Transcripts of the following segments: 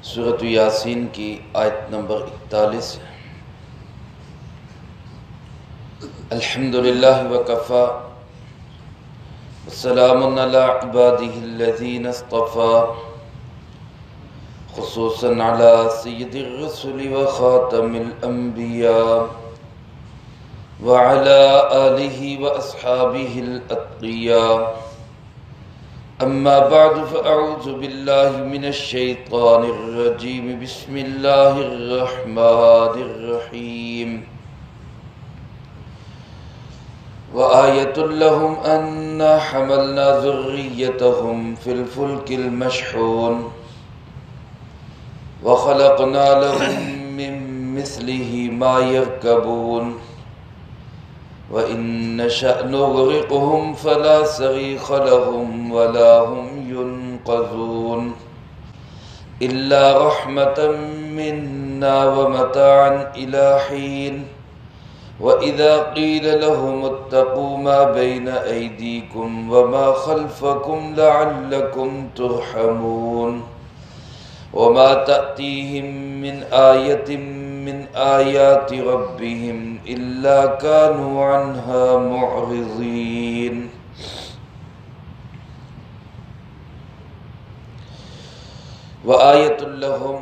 سورۃ یاسین کی آیت نمبر 41 ہے۔ الحمدللہ وکفی وسلام علی عبادہ الذین اصطفی خصوصا علی سید الرسل وخاتم الانبیاء وعلی آلہ واصحابہ الاتقیاء اما بعد فاعوذ باللہ من الشیطان الرجیم بسم اللہ الرحمن الرحیم وآیۃ لہم انا حملنا ذریتہم فی الفلک المشحون وخلقنا لهم من مثلہ ما یرکبون وَإِن نَّشَأْ نُغْرِقْهُمْ فَلَا صَرِيخَ لَهُمْ وَلَا هُمْ يُنقَذُونَ إِلَّا رَحْمَةً مِّنَّا وَمَتَاعًا إِلَىٰ حِينٍ وَإِذَا قِيلَ لَهُمُ اتَّقُوا مَا بَيْنَ أَيْدِيكُمْ وَمَا خَلْفَكُمْ لَعَلَّكُمْ تُرْحَمُونَ وَمَا تَأْتِيهِم مِّنْ آيَةٍ من آیات ربهم الا كانوا عنها معرضین۔ وآیۃ لہم،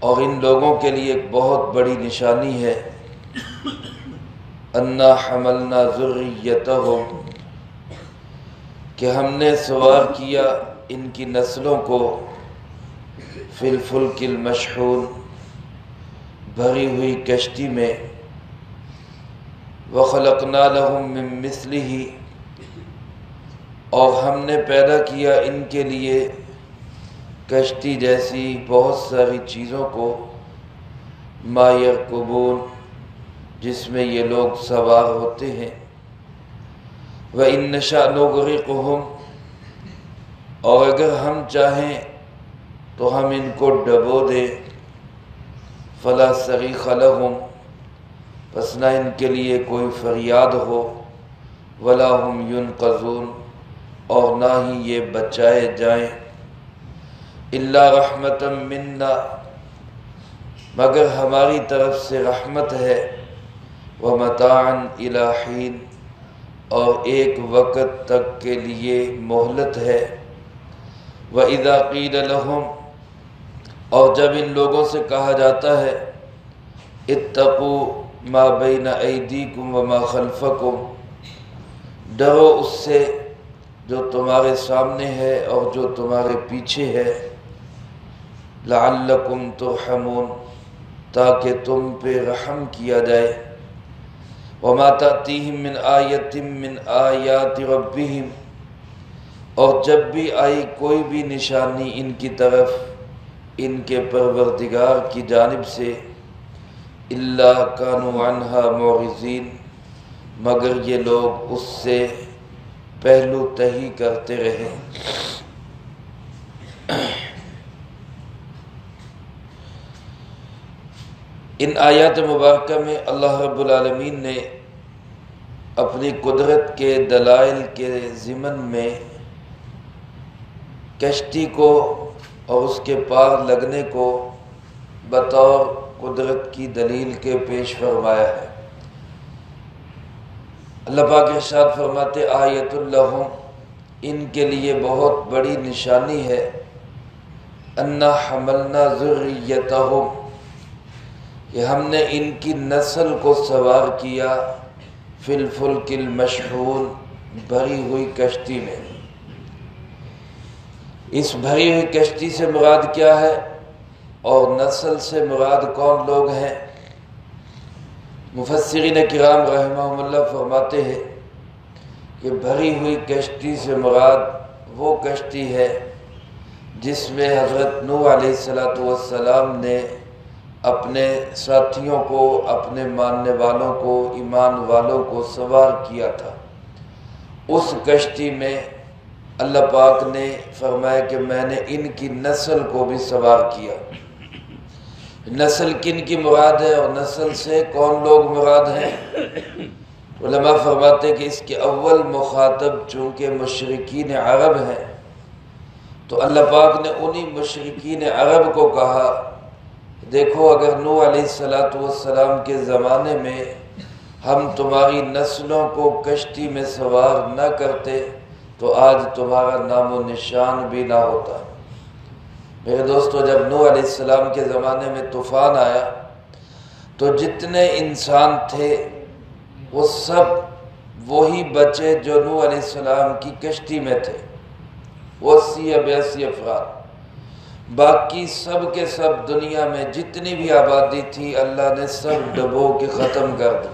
اور ان لوگوں کے لیے ایک بہت بڑی نشانی ہے، انا حملنا ذریتہم، کہ ہم نے سوار کیا ان کی نسلوں کو فی الفلک المشحون، بھری ہوئی کشتی میں، وخلقنا لہم من مثلہ، اور ہم نے پیدا کیا ان کے لیے کشتی جیسی بہت ساری چیزوں کو، ما یرکبون، جس میں یہ لوگ سوار ہوتے ہیں، وَإِن نَّشَأْ نُغْرِقْهُمْ، اور اگر ہم چاہیں تو ہم ان کو ڈبو دیں، فلا صریخ لہم، پس نہ ان کے لیے کوئی فریاد ہو، ولا ہم ینقذون، اور نہ ہی یہ بچائے جائیں، الا رحمۃ منا، مگر ہماری طرف سے رحمت ہے، ومتاعا الی حین، اور ایک وقت تک کے لیے مہلت ہے، وَإِذَا قِيلَ لَهُمْ، اور جب ان لوگوں سے کہا جاتا ہے اتقوا ما بین ایدیکم وما خلفکم، ڈرو اس سے جو تمہارے سامنے ہے اور جو تمہارے پیچھے ہے، لعلکم ترحمون، تاکہ تم پہ رحم کیا جائے، وما تأتیہم من آیۃ من آیات ربہم، اور جب بھی آئی کوئی بھی نشانی ان کی طرف ان کے پروردگار کی جانب سے، الا کانوا عنہا معرضین، مگر یہ لوگ اس سے پہلو تہی کرتے رہے۔ ان آیات مبارکہ میں اللہ رب العالمین نے اپنی قدرت کے دلائل کے ضمن میں کشتی کو اور اس کے پار لگنے کو بطور قدرت کی دلیل کے پیش فرمایا ہے۔ اللہ پاک ارشاد فرماتے آیۃ لہم، ان کے لیے بہت بڑی نشانی ہے، انا حملنا ذریتہم، کہ ہم نے ان کی نسل کو سوار کیا فی الفلک المشحون، بھری ہوئی کشتی میں۔ اس بھری ہوئی کشتی سے مراد کیا ہے اور نسل سے مراد کون لوگ ہیں؟ مفسرین کرام رحمہم اللہ فرماتے ہیں کہ بھری ہوئی کشتی سے مراد وہ کشتی ہے جس میں حضرت نوح علیہ السلام نے اپنے ساتھیوں کو، اپنے ماننے والوں کو، ایمان والوں کو سوار کیا تھا۔ اس کشتی میں اللہ پاک نے فرمایا کہ میں نے ان کی نسل کو بھی سوار کیا۔ نسل کن کی مراد ہے اور نسل سے کون لوگ مراد ہیں؟ علماء فرماتے کہ اس کے اول مخاطب چونکہ مشرکین عرب ہیں، تو اللہ پاک نے انہی مشرکین عرب کو کہا دیکھو اگر نوح علیہ السلام کے زمانے میں ہم تمہاری نسلوں کو کشتی میں سوار نہ کرتے تو آج تمہارا نام و نشان بھی نہ ہوتا۔ میرے دوستو، جب نوح علیہ السلام کے زمانے میں طوفان آیا تو جتنے انسان تھے وہ سب وہی بچے جو نوح علیہ السلام کی کشتی میں تھے، وہ 80 یا 82 افراد۔ باقی سب کے سب دنیا میں جتنی بھی آبادی تھی اللہ نے سب ڈبو کے ختم کر دی۔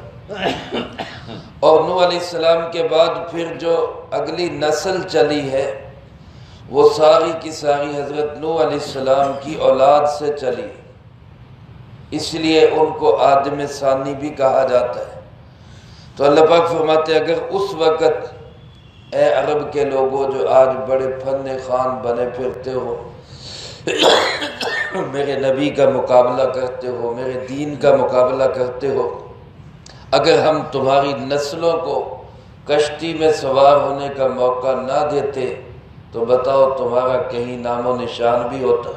اور نوح علیہ السلام کے بعد پھر جو اگلی نسل چلی ہے وہ ساری کی ساری حضرت نوح علیہ السلام کی اولاد سے چلی، اس لیے ان کو آدم ثانی بھی کہا جاتا ہے۔ تو اللہ پاک فرماتے اگر اس وقت اے عرب کے لوگوں جو آج بڑے فن خوان بنے پھرتے ہو، میرے نبی کا مقابلہ کرتے ہو، میرے دین کا مقابلہ کرتے ہو، اگر ہم تمہاری نسلوں کو کشتی میں سوار ہونے کا موقع نہ دیتے تو بتاؤ تمہارا کہیں نام و نشان بھی ہوتا۔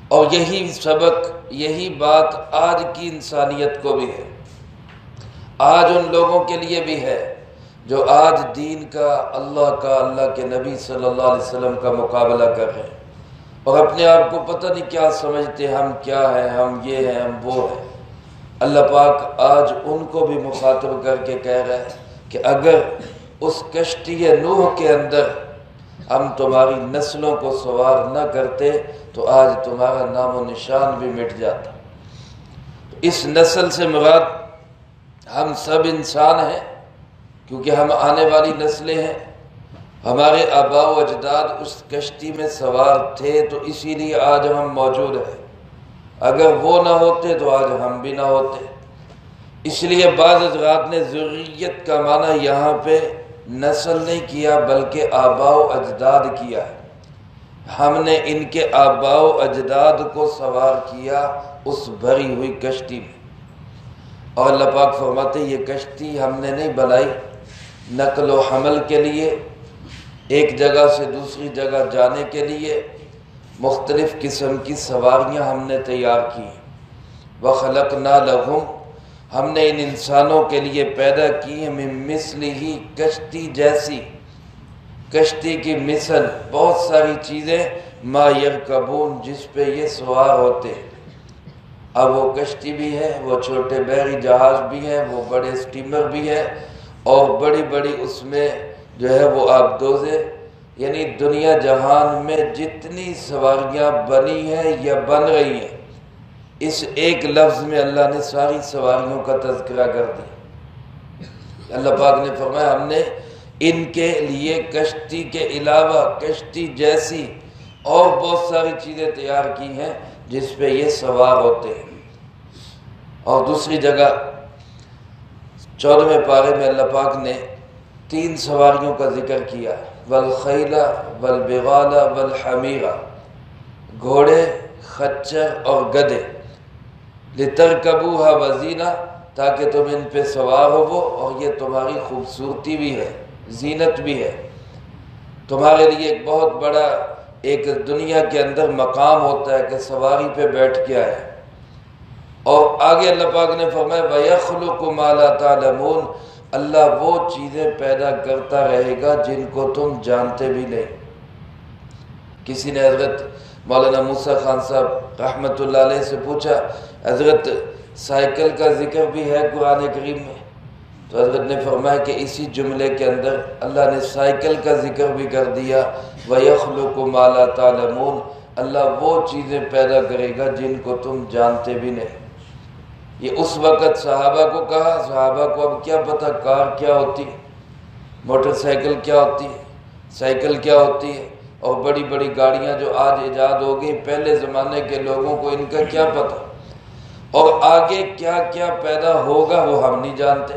اور یہی سبق، یہی بات آج کی انسانیت کو بھی ہے، آج ان لوگوں کے لیے بھی ہے جو آج دین کا، اللہ کے نبی صلی اللہ علیہ وسلم کا مقابلہ کر رہے ہیں اور اپنے آپ کو پتہ نہیں کیا سمجھتے، ہم کیا ہیں، ہم یہ ہیں، ہم وہ ہیں۔ اللہ پاک آج ان کو بھی مخاطب کر کے کہہ رہا ہے کہ اگر اس کشتی نوح کے اندر ہم تمہاری نسلوں کو سوار نہ کرتے تو آج تمہارا نام و نشان بھی مٹ جاتا۔ اس نسل سے مراد ہم سب انسان ہیں، کیونکہ ہم آنے والی نسلیں ہیں۔ ہمارے آباء و اجداد اس کشتی میں سوار تھے تو اسی لیے آج ہم موجود ہیں، اگر وہ نہ ہوتے تو آج ہم بھی نہ ہوتے۔ اس لیے بعض حضرات نے ذریت کا معنی یہاں پہ نسل نہیں کیا بلکہ آباء و اجداد کیا ہے۔ ہم نے ان کے آباء و اجداد کو سوار کیا اس بھری ہوئی کشتی میں۔ اور اللہ پاک فرماتے یہ کشتی ہم نے نہیں بنائی نقل و حمل کے لیے، ایک جگہ سے دوسری جگہ جانے کے لیے مختلف قسم کی سواریاں ہم نے تیار کی۔ وَخَلَقْنَا لَهُمْ، ہم نے ان انسانوں کے لیے پیدا کی ہیں مِن مِثْلِهِ، کشتی جیسی، کشتی کی مثل، بہت ساری چیزیں ما یرکبون جس پہ یہ سوار ہوتے ہیں۔ اب وہ کشتی بھی ہے، وہ چھوٹے بحری جہاز بھی ہیں، وہ بڑے سٹیمر بھی ہیں، اور بڑی بڑی اس میں جو ہے وہ آبدوزیں، یعنی دنیا جہان میں جتنی سواریاں بنی ہیں یا بن رہی ہیں، اس ایک لفظ میں اللہ نے ساری سواریوں کا تذکرہ کر دیا۔ اللہ پاک نے فرمایا ہم نے ان کے لیے کشتی کے علاوہ کشتی جیسی اور بہت ساری چیزیں تیار کی ہیں جس پہ یہ سوار ہوتے ہیں۔ اور دوسری جگہ 14ویں پارے میں اللہ پاک نے 3 سواریوں کا ذکر کیا، والخیل والبغال والحمیر، گھوڑے، خچر اور گدھے، لترکبوها وزینہ، تاکہ تم ان پہ سوار ہو، اور یہ تمہاری خوبصورتی بھی ہے، زینت بھی ہے، تمہارے لیے ایک بہت بڑا ایک دنیا کے اندر مقام ہوتا ہے کہ سواری پہ بیٹھ کے آئے۔ اور آگے اللہ پاک نے فرمایا وَيَخْلُقُ مَا لَا تَعْلَمُونَ، اللہ وہ چیزیں پیدا کرتا رہے گا جن کو تم جانتے بھی نہیں۔ کسی نے حضرت مولانا موسیٰ خان صاحب رحمۃ اللہ علیہ سے پوچھا حضرت سائیکل کا ذکر بھی ہے قرآن کریم میں؟ تو حضرت نے فرمایا کہ اسی جملے کے اندر اللہ نے سائیکل کا ذکر بھی کر دیا، وَيَخْلُقُ مَا لَا تَعْلَمُونَ، اللہ وہ چیزیں پیدا کرے گا جن کو تم جانتے بھی نہیں۔ یہ اس وقت صحابہ کو کہا، صحابہ کو اب کیا پتہ کار کیا ہوتی ہے، موٹر سائیکل کیا ہوتی ہے، سائیکل کیا ہوتی ہے، اور بڑی بڑی گاڑیاں جو آج ایجاد ہو گئی، پہلے زمانے کے لوگوں کو ان کا کیا پتہ، اور آگے کیا کیا پیدا ہوگا وہ ہم نہیں جانتے۔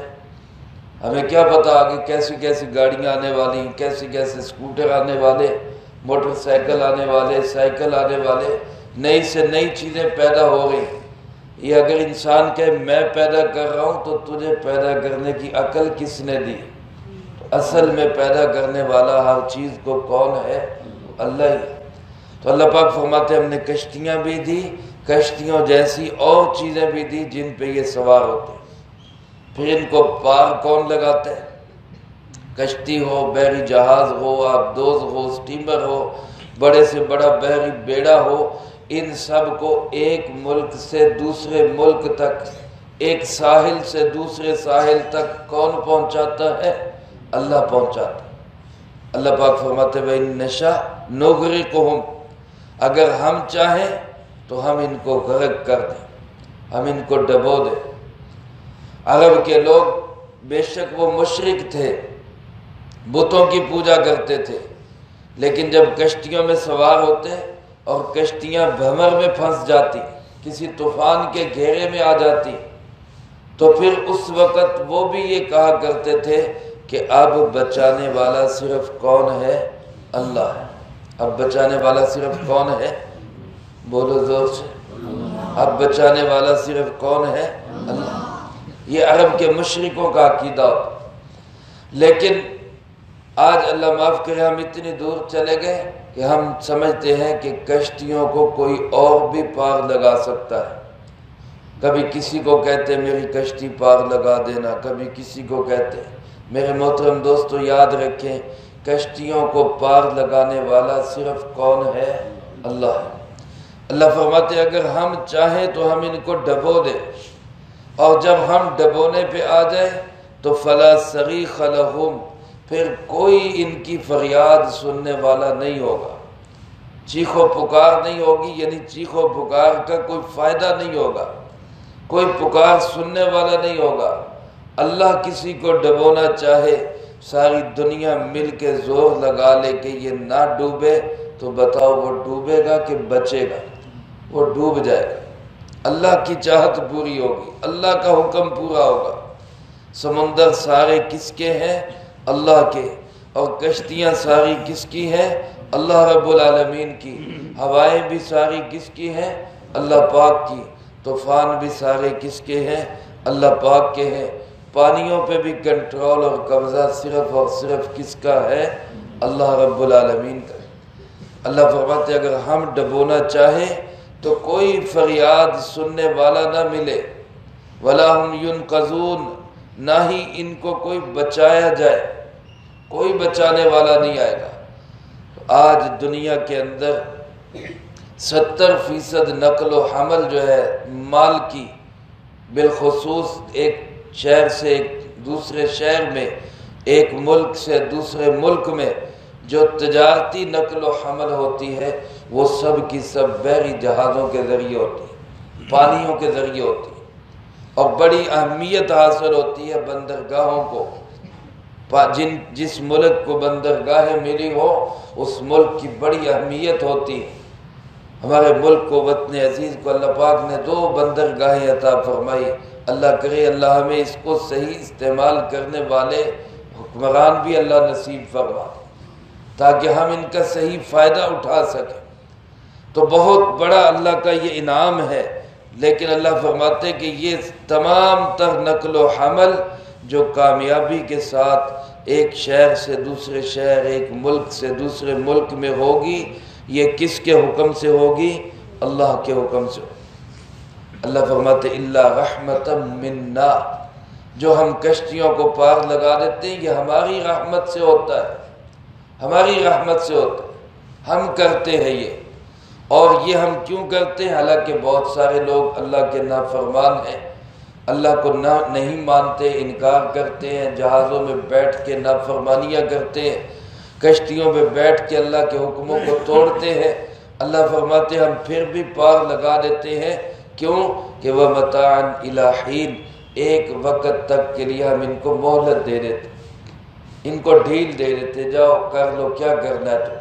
ہمیں کیا پتہ آگے کیسی کیسی گاڑیاں آنے والی ہیں، کیسے کیسے سکوٹر آنے والے، موٹر سائیکل آنے والے، سائیکل آنے والے، نئی سے نئی چیزیں پیدا ہو رہی ہیں۔ یہ اگر انسان کہے میں پیدا کر رہا ہوں تو تجھے پیدا کرنے کی عقل کس نے دی؟ اصل میں پیدا کرنے والا ہر چیز کو کون ہے؟ اللہ ہی ہے۔ تو اللہ پاک فرماتے ہیں ہم نے کشتیاں بھی دی، کشتیوں جیسی اور چیزیں بھی دی جن پہ یہ سوار ہوتے ہیں۔ پھر ان کو پار کون لگاتا ہے؟ کشتی ہو، بحری جہاز ہو، آبدوز ہو، سٹیمر ہو، بڑے سے بڑا بحری بیڑا ہو، ان سب کو ایک ملک سے دوسرے ملک تک، ایک ساحل سے دوسرے ساحل تک کون پہنچاتا ہے؟ اللہ پہنچاتا ہے۔ اللہ پاک فرماتے ہیں وَإِن نَشَأْ نُغْرِقْهُمْ، اگر ہم چاہیں تو ہم ان کو غرق کر دیں، ہم ان کو ڈبو دیں۔ عرب کے لوگ بے شک وہ مشرک تھے، بتوں کی پوجا کرتے تھے، لیکن جب کشتیوں میں سوار ہوتے اور کشتیاں بھمر میں پھنس جاتی، کسی طوفان کے گھیرے میں آ جاتی، تو پھر اس وقت وہ بھی یہ کہا کرتے تھے کہ اب بچانے والا صرف کون ہے؟ اللہ ہے۔ اب بچانے والا صرف کون ہے؟ بولو زور سے، اب بچانے والا صرف کون ہے؟ اللہ۔ یہ عرب کے مشرکوں کا عقیدہ ہوتا۔ لیکن آج اللہ معاف کرے ہم اتنی دور چلے گئے کہ ہم سمجھتے ہیں کہ کشتیوں کو کوئی اور بھی پار لگا سکتا ہے۔ کبھی کسی کو کہتے میری کشتی پار لگا دینا، کبھی کسی کو کہتے۔ میرے محترم دوستو یاد رکھیں، کشتیوں کو پار لگانے والا صرف کون ہے؟ اللہ ہے۔ اللہ فرماتے اگر ہم چاہیں تو ہم ان کو ڈبو دیں، اور جب ہم ڈبونے پہ آ جائیں تو فلا صریخ لہم، پھر کوئی ان کی فریاد سننے والا نہیں ہوگا، چیخ و پکار نہیں ہوگی، یعنی چیخ و پکار کا کوئی فائدہ نہیں ہوگا، کوئی پکار سننے والا نہیں ہوگا۔ اللہ کسی کو ڈبونا چاہے، ساری دنیا مل کے زور لگا لے کہ یہ نہ ڈوبے، تو بتاؤ وہ ڈوبے گا کہ بچے گا؟ وہ ڈوب جائے گا۔ اللہ کی چاہت پوری ہوگی، اللہ کا حکم پورا ہوگا۔ سمندر سارے کس کے ہیں؟ اللہ کے۔ اور کشتیاں ساری کس کی ہیں؟ اللہ رب العالمین کی۔ ہوائیں بھی ساری کس کی ہیں؟ اللہ پاک کی۔ طوفان بھی سارے کس کے ہیں؟ اللہ پاک کے ہیں۔ پانیوں پہ بھی کنٹرول اور قبضہ صرف اور صرف کس کا ہے؟ اللہ رب العالمین کا۔ اللہ فرماتے ہیں اگر ہم ڈبونا چاہیں تو کوئی فریاد سننے والا نہ ملے، وَلَا هُمْ يُنْقَذُونَ، نہ ہی ان کو کوئی بچایا جائے، کوئی بچانے والا نہیں آئے گا۔ آج دنیا کے اندر 70% نقل و حمل جو ہے مال کی، بالخصوص ایک شہر سے ایک دوسرے شہر میں، ایک ملک سے دوسرے ملک میں جو تجارتی نقل و حمل ہوتی ہے وہ سب کی سب بحری جہازوں کے ذریعے ہوتی ہے، پانیوں کے ذریعے ہوتی ہے، اور بڑی اہمیت حاصل ہوتی ہے بندرگاہوں کو۔ جس ملک کو بندرگاہیں ملی ہو اس ملک کی بڑی اہمیت ہوتی ہے۔ ہمارے ملک کو، وطن عزیز کو اللہ پاک نے 2 بندرگاہیں عطا فرمائی۔ اللہ کرے اللہ ہمیں اس کو صحیح استعمال کرنے والے حکمران بھی اللہ نصیب فرما، تاکہ ہم ان کا صحیح فائدہ اٹھا سکیں۔ تو بہت بڑا اللہ کا یہ انعام ہے، لیکن اللہ فرماتے کہ یہ تمام تر نقل و حمل جو کامیابی کے ساتھ ایک شہر سے دوسرے شہر، ایک ملک سے دوسرے ملک میں ہوگی، یہ کس کے حکم سے ہوگی؟ اللہ کے حکم سے ہوگی۔ اللہ فرماتے اِلَّا رَحْمَةً مِنَّا، جو ہم کشتیوں کو پار لگا دیتے ہیں یہ ہماری رحمت سے ہوتا ہے، ہماری رحمت سے ہوتا ہے، ہم کرتے ہیں یہ۔ اور یہ ہم کیوں کرتے ہیں؟ حالانکہ بہت سارے لوگ اللہ کے نافرمان ہیں، اللہ کو نہیں مانتے، انکار کرتے ہیں، جہازوں میں بیٹھ کے نافرمانیاں کرتے ہیں، کشتیوں میں بیٹھ کے اللہ کے حکموں کو توڑتے ہیں۔ اللہ فرماتے ہم پھر بھی پار لگا دیتے ہیں، کیوں کہ وَمَتَاعًا إِلَىٰ حِينٍ، ایک وقت تک کے لیے ہم ان کو مہلت دے دیتے، ان کو ڈھیل دے دیتے، جاؤ کر لو کیا کرنا ہے تو،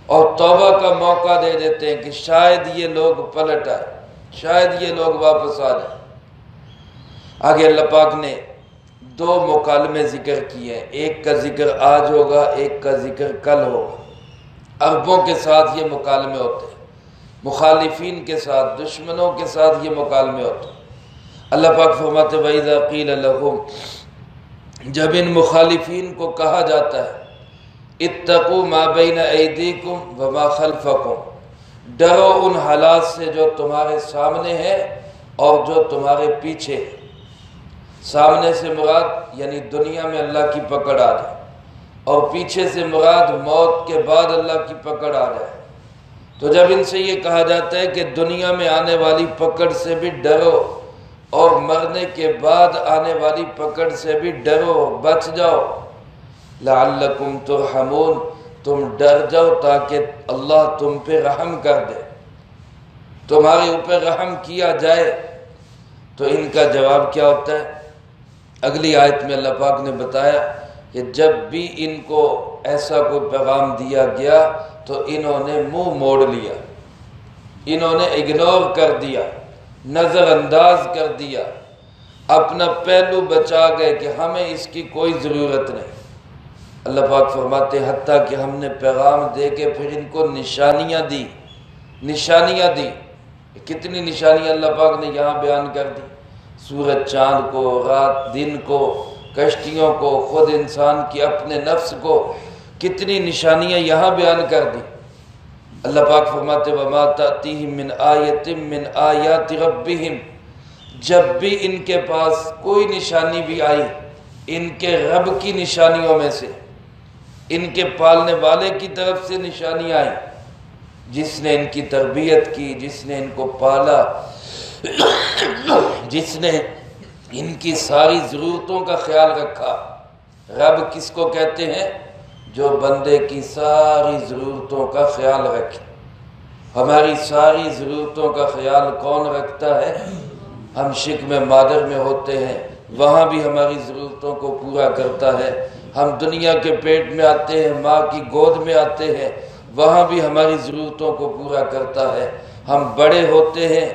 اور توبہ کا موقع دے دیتے ہیں کہ شاید یہ لوگ پلٹ آئے، شاید یہ لوگ واپس آ جائیں۔ آگے اللہ پاک نے 2 مکالمے ذکر کیے ہیں، ایک کا ذکر آج ہوگا، ایک کا ذکر کل ہوگا۔ عربوں کے ساتھ یہ مکالمے ہوتے ہیں، مخالفین کے ساتھ، دشمنوں کے ساتھ یہ مکالمے ہوتے ہیں۔ اللہ پاک فرماتے وَإِذَا قِيلَ لَهُمْ، جب ان مخالفین کو کہا جاتا ہے اتقوا ما بین ایدیکم وما خلفکم، ڈرو ان حالات سے جو تمہارے سامنے ہے اور جو تمہارے پیچھے۔ سامنے سے مراد یعنی دنیا میں اللہ کی پکڑ آ جائے، اور پیچھے سے مراد موت کے بعد اللہ کی پکڑ آ جائے۔ تو جب ان سے یہ کہا جاتا ہے کہ دنیا میں آنے والی پکڑ سے بھی ڈرو اور مرنے کے بعد آنے والی پکڑ سے بھی ڈرو، بچ جاؤ، لعلکم ترحمون، تم ڈر جاؤ تاکہ اللہ تم پہ رحم کر دے، تمہارے اوپر رحم کیا جائے۔ تو ان کا جواب کیا ہوتا ہے؟ اگلی آیت میں اللہ پاک نے بتایا کہ جب بھی ان کو ایسا کوئی پیغام دیا گیا تو انہوں نے منہ موڑ لیا، انہوں نے اگنور کر دیا، نظر انداز کر دیا، اپنا پہلو بچا گئے کہ ہمیں اس کی کوئی ضرورت نہیں۔ اللہ پاک فرماتے ہیں حتیٰ کہ ہم نے پیغام دے کے پھر ان کو نشانیاں دی۔ کتنی نشانیاں اللہ پاک نے یہاں بیان کر دی، سورج چاند کو، رات دن کو، کشتیوں کو، خود انسان کی اپنے نفس کو، کتنی نشانیاں یہاں بیان کر دی۔ اللہ پاک فرماتے وَمَا تَأْتِيهِم مِّنْ آیَةٍ مِّنْ آیَاتِ رَبِّهِمْ، جب بھی ان کے پاس کوئی نشانی بھی آئی ان کے رب کی نشانیوں میں سے، ان کے پالنے والے کی طرف سے نشانی آئی، جس نے ان کی تربیت کی، جس نے ان کو پالا، جس نے ان کی ساری ضرورتوں کا خیال رکھا۔ رب کس کو کہتے ہیں؟ جو بندے کی ساری ضرورتوں کا خیال رکھے۔ ہماری ساری ضرورتوں کا خیال کون رکھتا ہے؟ ہم شکم مادر میں ہوتے ہیں، وہاں بھی ہماری ضرورتوں کو پورا کرتا ہے۔ ہم دنیا کے پیٹ میں آتے ہیں، ماں کی گود میں آتے ہیں، وہاں بھی ہماری ضرورتوں کو پورا کرتا ہے۔ ہم بڑے ہوتے ہیں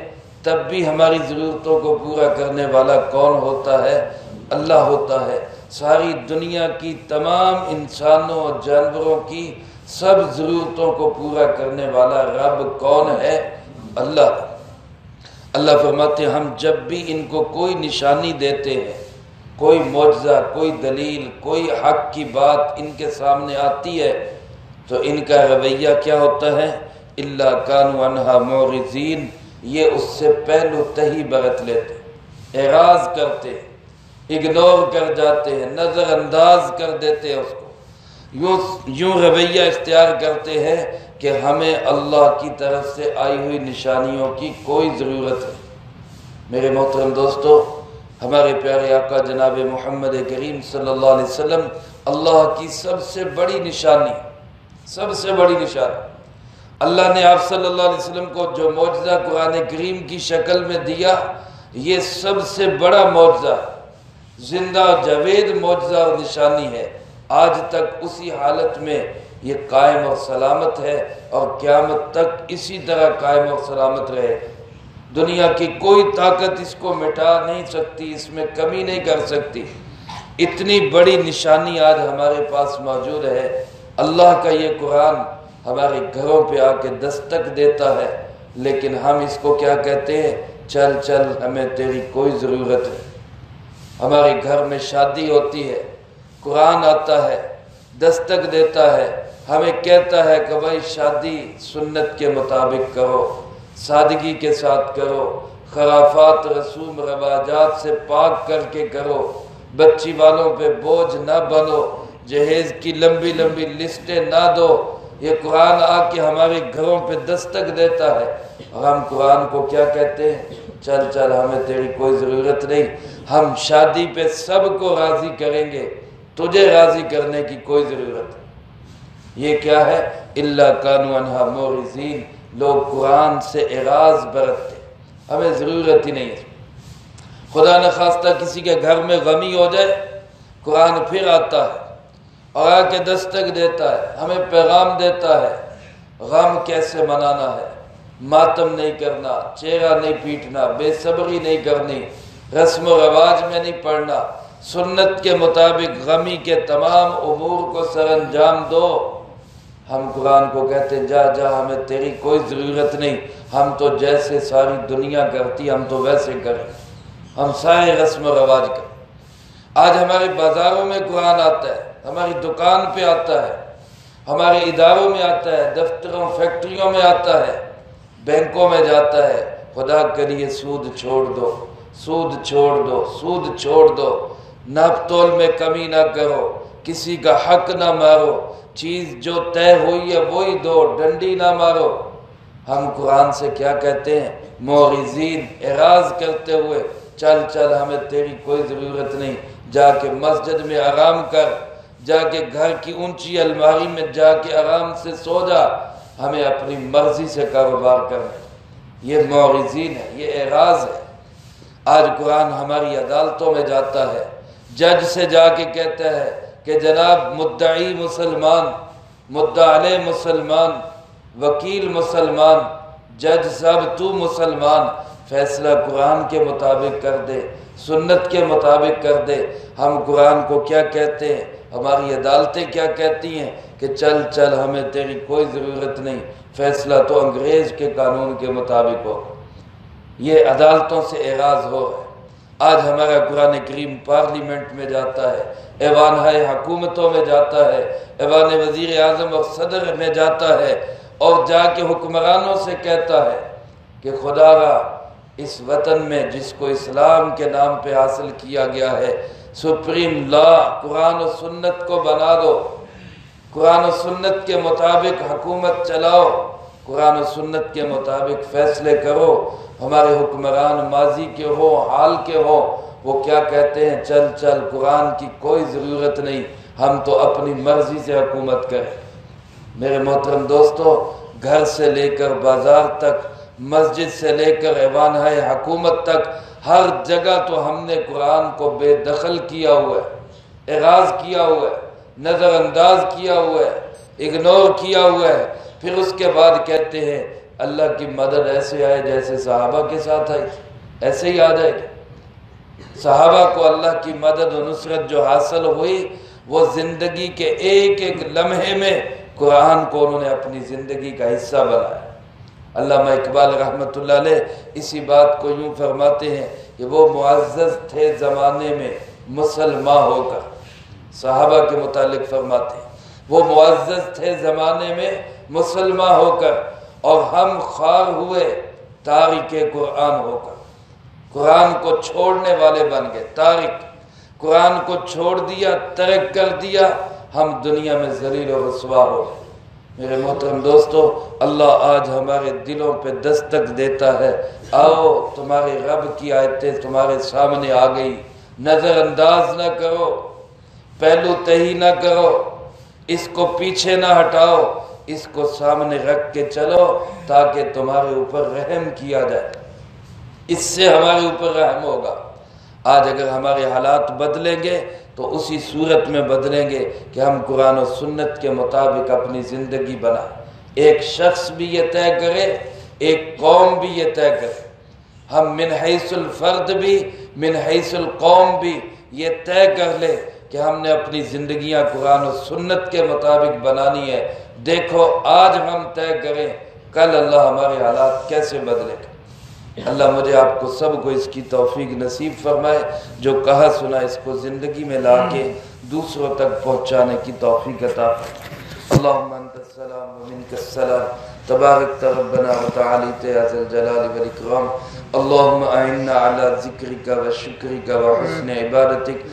تب بھی ہماری ضرورتوں کو پورا کرنے والا کون ہوتا ہے؟ اللہ ہوتا ہے۔ ساری دنیا کی تمام انسانوں اور جانوروں کی سب ضرورتوں کو پورا کرنے والا رب کون ہے؟ اللہ۔ اللہ فرماتے ہیں ہم جب بھی ان کو کوئی نشانی دیتے ہیں، کوئی معجزہ، کوئی دلیل، کوئی حق کی بات ان کے سامنے آتی ہے تو ان کا رویہ کیا ہوتا ہے؟ الا کانوا عنہا معرضین، یہ اس سے پہلو تہی برت لیتے، اعراض کرتے، اگنور کر جاتے ہیں، نظر انداز کر دیتے ہیں اس کو، یوں رویہ اختیار کرتے ہیں کہ ہمیں اللہ کی طرف سے آئی ہوئی نشانیوں کی کوئی ضرورت نہیں۔ میرے محترم دوستو، ہمارے پیارے آقا جناب محمد کریم صلی اللہ علیہ وسلم اللہ کی سب سے بڑی نشانی، اللہ نے آپ صلی اللہ علیہ وسلم کو جو معجزہ قرآن کریم کی شکل میں دیا، یہ سب سے بڑا معجزہ، زندہ جاوید معجزہ اور نشانی ہے۔ آج تک اسی حالت میں یہ قائم اور سلامت ہے اور قیامت تک اسی طرح قائم اور سلامت رہے۔ دنیا کی کوئی طاقت اس کو مٹا نہیں سکتی، اس میں کمی نہیں کر سکتی۔ اتنی بڑی نشانی آج ہمارے پاس موجود ہے۔ اللہ کا یہ قرآن ہمارے گھروں پہ آ کے دستک دیتا ہے، لیکن ہم اس کو کیا کہتے ہیں؟ چل چل، ہمیں تیری کوئی ضرورت نہیں۔ ہمارے گھر میں شادی ہوتی ہے، قرآن آتا ہے، دستک دیتا ہے، ہمیں کہتا ہے کہ بھائی شادی سنت کے مطابق کرو، سادگی کے ساتھ کرو، خرافات رسوم رواجات سے پاک کر کے کرو، بچی والوں پہ بوجھ نہ بنو، جہیز کی لمبی لمبی لسٹیں نہ دو۔ یہ قرآن آ کے ہمارے گھروں پہ دستک دیتا ہے اور ہم قرآن کو کیا کہتے ہیں؟ چل چل، ہمیں تیری کوئی ضرورت نہیں، ہم شادی پہ سب کو راضی کریں گے، تجھے راضی کرنے کی کوئی ضرورت نہیں۔ یہ کیا ہے؟ الا کانوا عنہا معرضین، لوگ قرآن سے اعراض برتتے، ہمیں ضرورت ہی نہیں ہے۔ خدا نہ خواستہ کسی کے گھر میں غمی ہو جائے، قرآن پھر آتا ہے اور آ کے دستک دیتا ہے، ہمیں پیغام دیتا ہے غم کیسے منانا ہے، ماتم نہیں کرنا، چہرہ نہیں پیٹنا، بے صبری نہیں کرنی، رسم و رواج میں نہیں پڑنا، سنت کے مطابق غمی کے تمام امور کو سر انجام دو۔ ہم قرآن کو کہتے ہیں جا جا، ہمیں تیری کوئی ضرورت نہیں، ہم تو جیسے ساری دنیا کرتی ہم تو ویسے کریں، ہم سارے رسم و رواج کریں۔ آج ہمارے بازاروں میں قرآن آتا ہے، ہماری دکان پہ آتا ہے، ہمارے اداروں میں آتا ہے، دفتروں فیکٹریوں میں آتا ہے، بینکوں میں جاتا ہے۔ خدا کے لیے سود چھوڑ دو، سود چھوڑ دو، سود چھوڑ دو، ناپ تول میں کمی نہ کرو، کسی کا حق نہ مارو، چیز جو طے ہوئی ہے وہی دو، ڈنڈی نہ مارو۔ ہم قرآن سے کیا کہتے ہیں؟ معرضین، اعراض کرتے ہوئے، چل چل ہمیں تیری کوئی ضرورت نہیں، جا کے مسجد میں آرام کر، جا کے گھر کی اونچی الماری میں جا کے آرام سے سو جا، ہمیں اپنی مرضی سے کاروبار کرنا۔ یہ معرضین ہے، یہ اعراض ہے۔ آج قرآن ہماری عدالتوں میں جاتا ہے، جج سے جا کے کہتا ہے کہ جناب مدعی مسلمان، مدعا علیہ مسلمان، وکیل مسلمان، جج صاحب تو مسلمان، فیصلہ قرآن کے مطابق کر دے، سنت کے مطابق کر دے۔ ہم قرآن کو کیا کہتے ہیں؟ ہماری عدالتیں کیا کہتی ہیں کہ چل چل ہمیں تیری کوئی ضرورت نہیں، فیصلہ تو انگریز کے قانون کے مطابق ہو۔ یہ عدالتوں سے اعراض ہو رہا ہے۔ آج ہمارا قرآن کریم پارلیمنٹ میں جاتا ہے، ایوان ہائے حکومتوں میں جاتا ہے، ایوان وزیر اعظم اور صدر میں جاتا ہے، اور جا کے حکمرانوں سے کہتا ہے کہ خدا را اس وطن میں جس کو اسلام کے نام پہ حاصل کیا گیا ہے، سپریم لا قرآن و سنت کو بنا دو، قرآن و سنت کے مطابق حکومت چلاؤ، قرآن و سنت کے مطابق فیصلے کرو۔ ہمارے حکمران ماضی کے ہو، حال کے ہو، وہ کیا کہتے ہیں؟ چل چل قرآن کی کوئی ضرورت نہیں، ہم تو اپنی مرضی سے حکومت کریں۔ میرے محترم دوستو، گھر سے لے کر بازار تک، مسجد سے لے کر ایوان حکومت تک، ہر جگہ تو ہم نے قرآن کو بے دخل کیا ہوا ہے، اعراض کیا ہوا ہے، نظر انداز کیا ہوا ہے، اگنور کیا ہوا ہے۔ پھر اس کے بعد کہتے ہیں اللہ کی مدد ایسے آئے جیسے صحابہ کے ساتھ آئی تھی، ایسے ہی آ جائے گی۔ صحابہ کو اللہ کی مدد و نصرت جو حاصل ہوئی، وہ زندگی کے ایک ایک لمحے میں قرآن کو انہوں نے اپنی زندگی کا حصہ بنایا۔ علامہ اقبال رحمۃ اللہ علیہ اسی بات کو یوں فرماتے ہیں کہ وہ معزز تھے زمانے میں مسلمان ہو کر، صحابہ کے متعلق فرماتے ہیں وہ معزز تھے زمانے میں مسلمان ہو کر، اور ہم خوار ہوئے تارک قرآن ہو کر۔ قرآن کو چھوڑنے والے بن گئے، تارک، قرآن کو چھوڑ دیا، ترک کر دیا، ہم دنیا میں ذلیل و رسوا ہو گئے۔ میرے محترم دوستو، اللہ آج ہمارے دلوں پہ دستک دیتا ہے، آؤ تمہارے رب کی آیتیں تمہارے سامنے آ گئی، نظر انداز نہ کرو، پہلو تہی نہ کرو، اس کو پیچھے نہ ہٹاؤ، اس کو سامنے رکھ کے چلو تاکہ تمہارے اوپر رحم کیا جائے، اس سے ہمارے اوپر رحم ہوگا۔ آج اگر ہمارے حالات بدلیں گے تو اسی صورت میں بدلیں گے کہ ہم قرآن و سنت کے مطابق اپنی زندگی بنائیں۔ ایک شخص بھی یہ طے کرے، ایک قوم بھی یہ طے کرے، ہم من حیث الفرد بھی من حیث القوم بھی یہ طے کر لے کہ ہم نے اپنی زندگیاں قرآن و سنت کے مطابق بنانی ہے۔ دیکھو آج ہم طے کریں، کل اللہ ہمارے حالات کیسے بدلے گا۔ اللہ مجھے آپ کو سب کو اس کی توفیق نصیب فرمائے، جو کہا سنا اس کو زندگی میں لا کے دوسروں تک پہنچانے کی توفیق عطا فرمائے۔ اللہم انت السلام و منک السلام، تبارک ربنا و تعالیت یا ذی الجلال والاکرام۔ اللہم اعنا علی ذکرک و شکرک و حسن عبادتک۔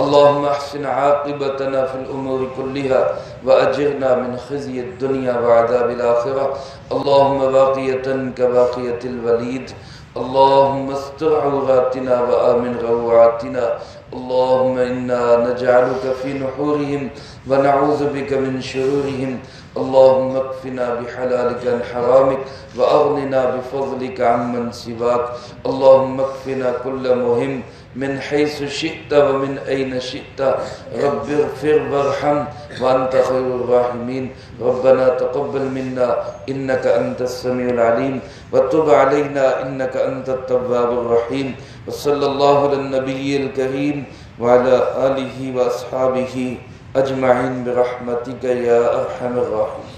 اللہم احسن عاقبتنا فی الامور کلها واجرنا من خزی الدنیا وعذاب الآخرہ۔ اللہم باقیتا کباقیت الولید، اللہم استر عوراتنا وآمن روعاتنا۔ اللہم انا نجعلک فی نحورہم ونعوذ بک من شرورہم۔ اللہم اکفنا بحلالک عن حرامک واغننا بفضلک عمن سواک۔ اللہم اکفنا کل مہم من حیث شئت ومن این شئت، رب اغفر وارحم وانت خیر الراحمین۔ ربنا تقبل منا انك انت السميع العليم وتب علينا انك انت التواب الرحيم، وصلى الله على النبي الكريم وعلى آله واصحابه اجمعين برحمتك يا ارحم الراحمين۔